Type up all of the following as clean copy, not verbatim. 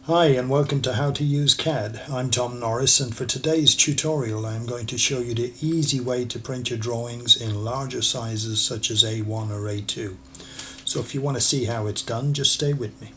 Hi and welcome to How to Use CAD. I'm Tom Norris, and for today's tutorial I'm going to show you the easy way to print your drawings in larger sizes such as A1 or A2. So if you want to see how it's done, just stay with me.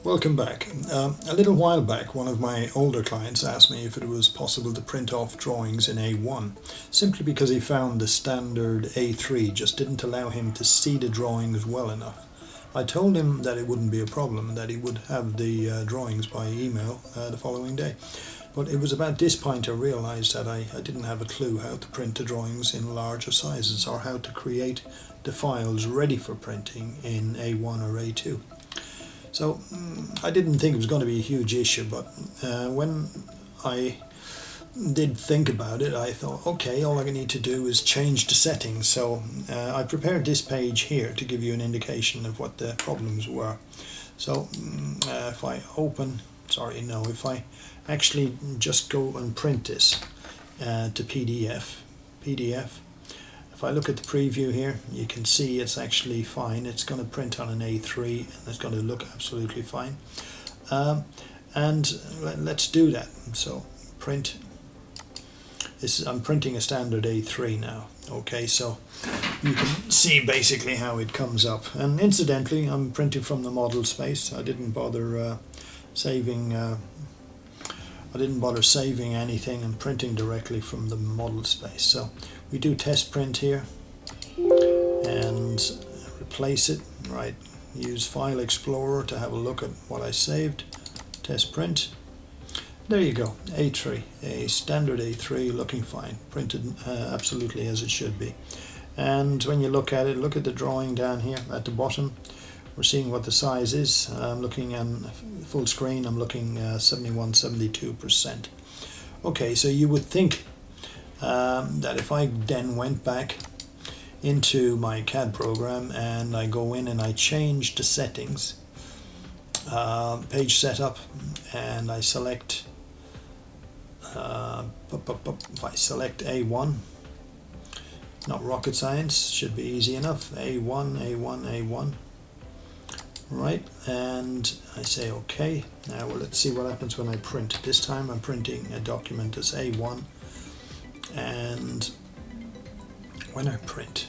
Welcome back. A little while back, one of my older clients asked me if it was possible to print off drawings in A1, simply because he found the standard A3 just didn't allow him to see the drawings well enough. I told him that it wouldn't be a problem and that he would have the drawings by email the following day. But it was about this point I realised that I didn't have a clue how to print the drawings in larger sizes or how to create the files ready for printing in A1 or A2. So I didn't think it was going to be a huge issue, but when I did think about it, I thought, okay, all I need to do is change the settings. So I prepared this page here to give you an indication of what the problems were. So if I actually just go and print this to PDF, if I look at the preview here, you can see it's actually fine. It's going to print on an A3 and it's going to look absolutely fine. And let's do that. So print. I'm printing a standard A3 now. Okay, so you can see basically how it comes up. And incidentally, I'm printing from the model space. I didn't bother saving anything. I'm printing directly from the model space. So we do test print here and replace it, right? Use File Explorer to have a look at what I saved. Test print. There you go, A3, a standard A3 looking fine, printed absolutely as it should be. And when you look at it, look at the drawing down here at the bottom. We're seeing what the size is. I'm looking at full screen, I'm looking 72%. Okay, so you would think that if I then went back into my CAD program and I go in and I change the settings, page setup, and I select if I select A1, not rocket science, should be easy enough, A1, right, and I say OK. Now let's see what happens when I print. This time I'm printing a document as A1, and when I print,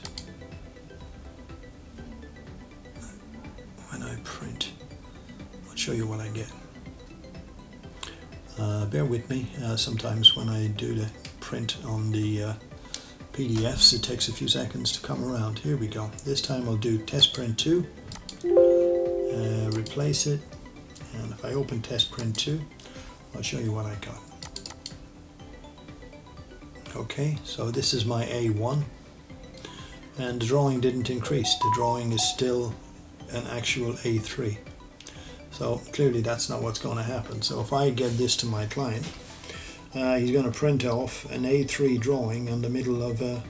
I'll show you what I get. Bear with me, sometimes when I do the print on the PDFs it takes a few seconds to come around. Here we go. This time I'll do test print 2, replace it, and if I open test print 2 I'll show you what I got. Okay, so this is my A1 and the drawing didn't increase. The drawing is still an actual A3. So clearly that's not what's going to happen. So if I get this to my client, he's going to print off an A3 drawing in the middle of an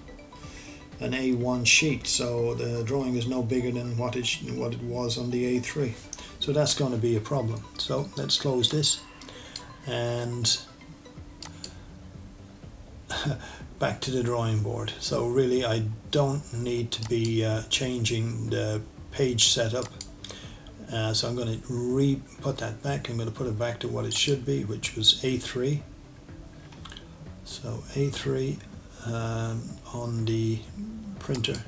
A1 sheet. So the drawing is no bigger than what it was on the A3. So that's going to be a problem. So let's close this and back to the drawing board. So really I don't need to be changing the page setup. So I'm going to put that back. I'm going to put it back to what it should be, which was A3. So A3 on the printer,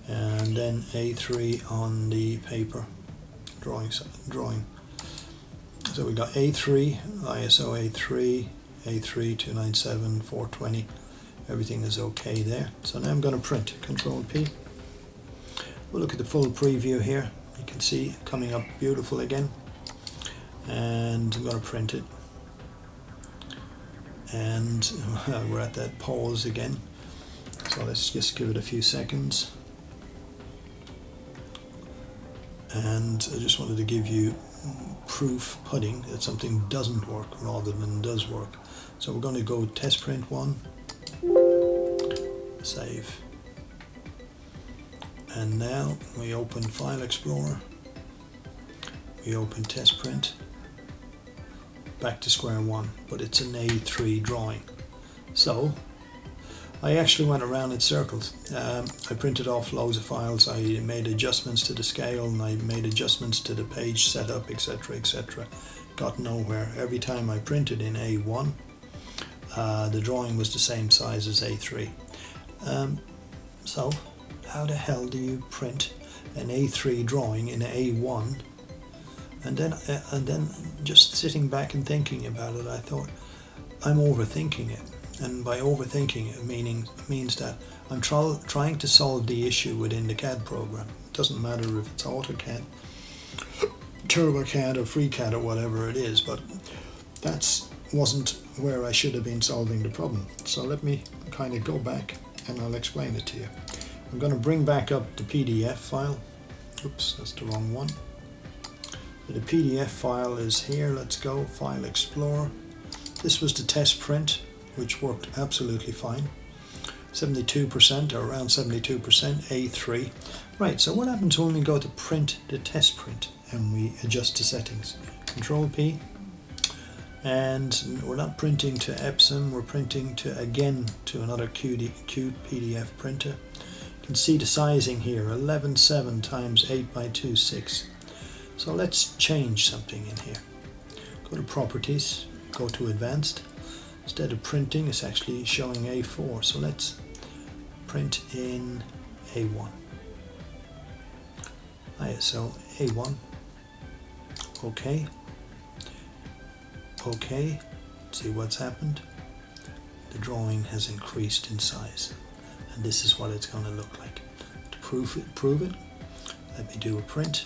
and then A3 on the paper drawing. So we got A3, ISO A3, A3 297, 420. Everything is okay there. So now I'm going to print. Control P. We'll look at the full preview here. You can see coming up beautiful again, and I'm going to print it, and we're at that pause again, so let's just give it a few seconds. And I just wanted to give you proof pudding that something doesn't work rather than does work. So we're going to go test print 1, save. And now we open File Explorer, we open Test Print, back to square one, but it's an A3 drawing. So I actually went around in circles. I printed off loads of files, I made adjustments to the scale, and I made adjustments to the page setup, etc, etc. Got nowhere. Every time I printed in A1, the drawing was the same size as A3. So how the hell do you print an A3 drawing in A1? And then just sitting back and thinking about it, I thought, I'm overthinking it. And by overthinking it means that I'm trying to solve the issue within the CAD program. It doesn't matter if it's AutoCAD, TurboCAD or FreeCAD or whatever it is, but that wasn't where I should have been solving the problem. So let me kind of go back and I'll explain it to you. I'm going to bring back up the PDF file. Oops, that's the wrong one. The PDF file is here. Let's go, File Explorer. This was the test print, which worked absolutely fine. 72% or around 72% A3. Right, so what happens when we go to print the test print and we adjust the settings? Control P, and we're not printing to Epson, we're printing to another cute PDF printer. You can see the sizing here, 11.7 times 8x26. So let's change something in here. Go to Properties, go to Advanced. Instead of printing, it's actually showing A4. So let's print in A1. ISO A1. OK. OK. See what's happened? The drawing has increased in size. And this is what it's going to look like. To prove it, let me do a print.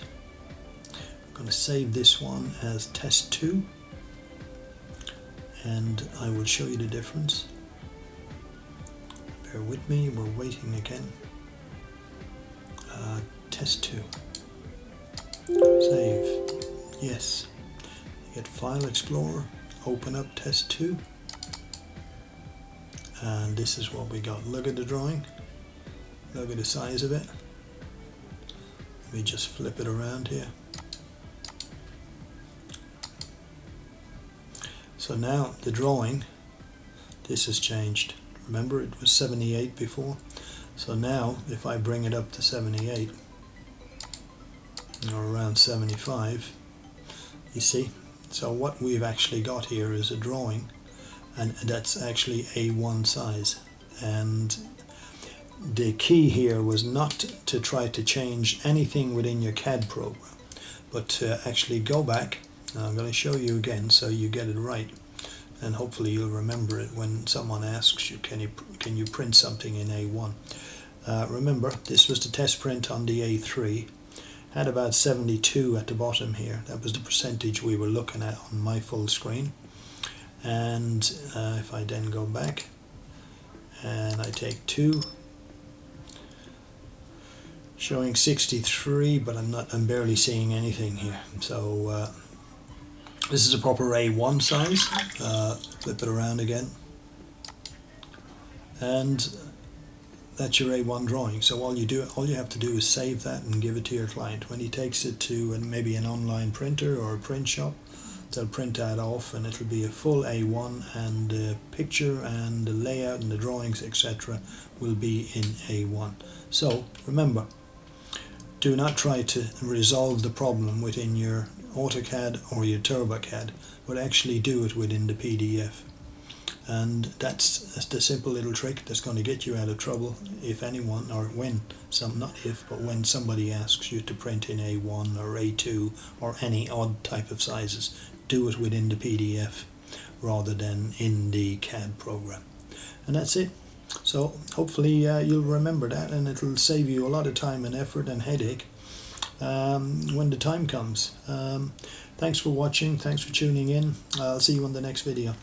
I'm going to save this one as test 2. And I will show you the difference. Bear with me, we're waiting again. Test 2. Save. Yes. You get File Explorer, open up test 2. And this is what we got. Look at the drawing. Look at the size of it. Let me just flip it around here. So now the drawing, this has changed. Remember it was 78 before? So now if I bring it up to 78 or around 75, you see? So what we've actually got here is a drawing, and that's actually A1 size. And the key here was not to try to change anything within your CAD program, but to actually go back. Now I'm going to show you again so you get it right, and hopefully you'll remember it when someone asks you, can you print something in A1? Remember, this was the test print on the A3, had about 72 at the bottom here. That was the percentage we were looking at on my full screen. And if I then go back and I take 2, showing 63, but I'm barely seeing anything here. So this is a proper A1 size. Flip it around again, and that's your A1 drawing. So all you have to do is save that and give it to your client. When he takes it to maybe an online printer or a print shop, they'll print that off, and it'll be a full A1, and the picture and the layout and the drawings, etc., will be in A1. So remember, do not try to resolve the problem within your AutoCAD or your TurboCAD, but actually do it within the PDF. And that's the simple little trick that's going to get you out of trouble if anyone, or when when somebody asks you to print in A1 or A2 or any odd type of sizes. Do it within the PDF rather than in the CAD program. And that's it. So hopefully you'll remember that, and it'll save you a lot of time and effort and headache when the time comes. Thanks for watching, thanks for tuning in. I'll see you on the next video.